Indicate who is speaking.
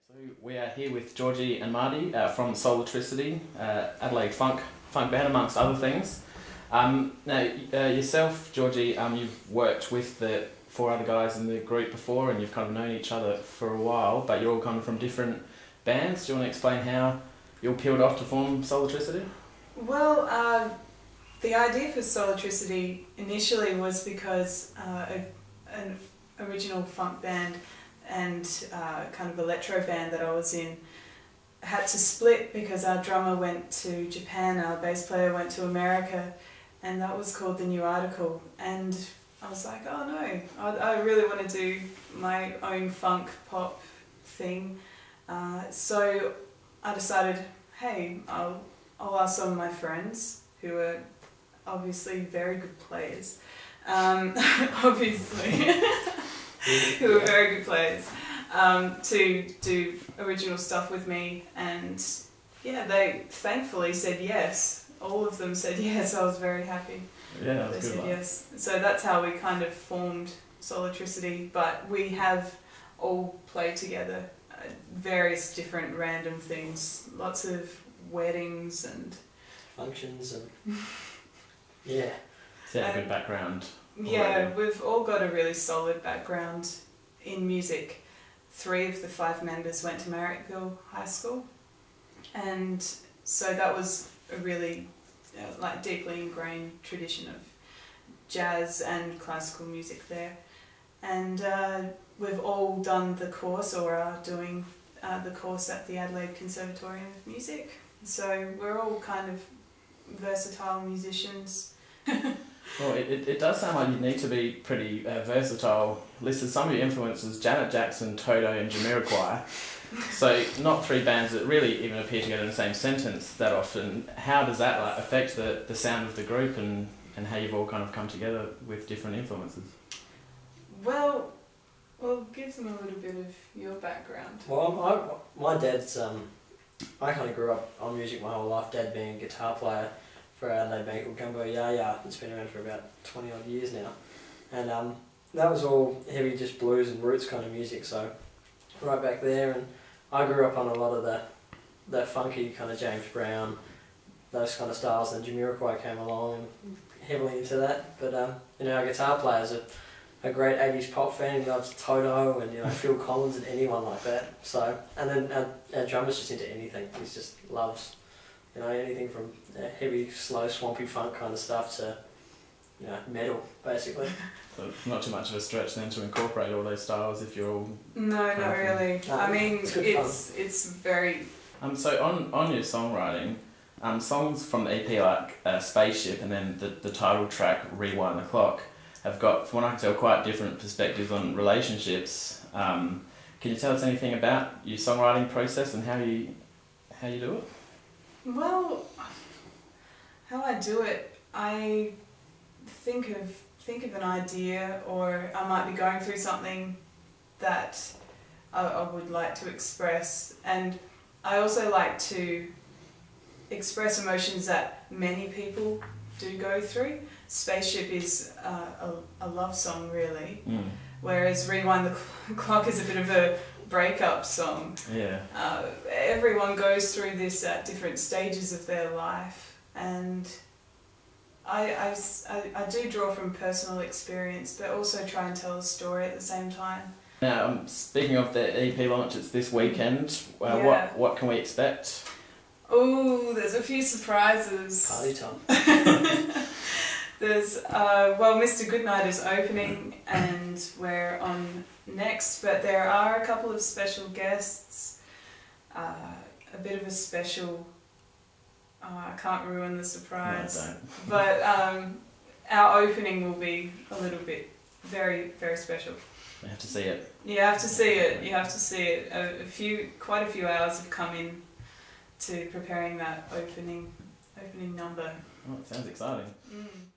Speaker 1: So we are here with Georgie and Marty from Solartricity, Adelaide funk band amongst other things. Now yourself, Georgie, you've worked with the four other guys in the group before and you've kind of known each other for a while, but you're all kind of from different bands. Do you want to explain how you all peeled off to form Solartricity?
Speaker 2: Well, the idea for Solartricity initially was because an original funk band and kind of electro band that I was in had to split because our drummer went to Japan, our bass player went to America, and that was called The New Article. And I was like, oh no, I really want to do my own funk pop thing. So I decided, hey, I'll ask some of my friends who are obviously very good players, who are very good players, to do original stuff with me, and yeah, they thankfully said yes. All of them said yes. I was very happy.
Speaker 1: Yeah, that was
Speaker 2: they
Speaker 1: good.
Speaker 2: said yes. So that's how we kind of formed Solartricity, but we have all played together, various different random things, lots of weddings and
Speaker 3: functions and yeah.
Speaker 1: So you had a good background.
Speaker 2: Yeah, we've all got a really solid background in music. 3 of the 5 members went to Marrickville High School, and so that was a really like deeply ingrained tradition of jazz and classical music there. And we've all done the course, or are doing the course at the Adelaide Conservatorium of Music. So we're all kind of versatile musicians.
Speaker 1: Well, it does sound like you need to be pretty versatile. Listed some of your influences: Janet Jackson, Toto and Jamiroquai. So not 3 bands that really even appear together in the same sentence that often. How does that like affect the sound of the group and how you've all kind of come together with different influences?
Speaker 2: Well, give them a little bit of your background.
Speaker 3: Well, my dad's I kind of grew up on music my whole life. Dad being a guitar player for our Adelaide band called Gumbo Ya Ya. It's been around for about 20 odd years now, and that was all heavy, just blues and roots kind of music. So right back there, and I grew up on a lot of the funky kind of James Brown, those kind of styles. And Jamiroquai came along and heavily into that. But you know, our guitar players are a great 80s pop fan. He loves Toto and, you know, Phil Collins and anyone like that. So, and then our drummer's just into anything. He just loves, you know, anything from heavy, slow, swampy funk kind of stuff to, you know, metal, basically.
Speaker 1: So it's not too much of a stretch then to incorporate all those styles if you're all...
Speaker 2: No, not really. I mean, it's very...
Speaker 1: So on your songwriting, songs from the EP like Spaceship and then the title track Rewind the Clock have got, from what I can tell, quite different perspectives on relationships. Can you tell us anything about your songwriting process and how you do it?
Speaker 2: Well, how I do it, I think of an idea, or I might be going through something that I would like to express, and I also like to express emotions that many people do go through. Spaceship is a love song, really, whereas Rewind the Clock is a bit of a breakup song.
Speaker 1: Yeah.
Speaker 2: Everyone goes through this at different stages of their life, and I do draw from personal experience, but also try and tell a story at the same time.
Speaker 1: Now, speaking of the EP launch, it's this weekend. What can we expect?
Speaker 2: Oh, there's a few surprises.
Speaker 3: Party time.
Speaker 2: There's, well, Mr. Goodnight is opening and we're on next, but there are a couple of special guests, a bit of a special, I can't ruin the surprise,
Speaker 1: No, don't.
Speaker 2: But our opening will be a little bit very, very special.
Speaker 1: We have to see it.
Speaker 2: You have to see it, you have to see it. Quite a few hours have come in to preparing that opening number.
Speaker 1: Oh, it sounds exciting.
Speaker 2: Mm.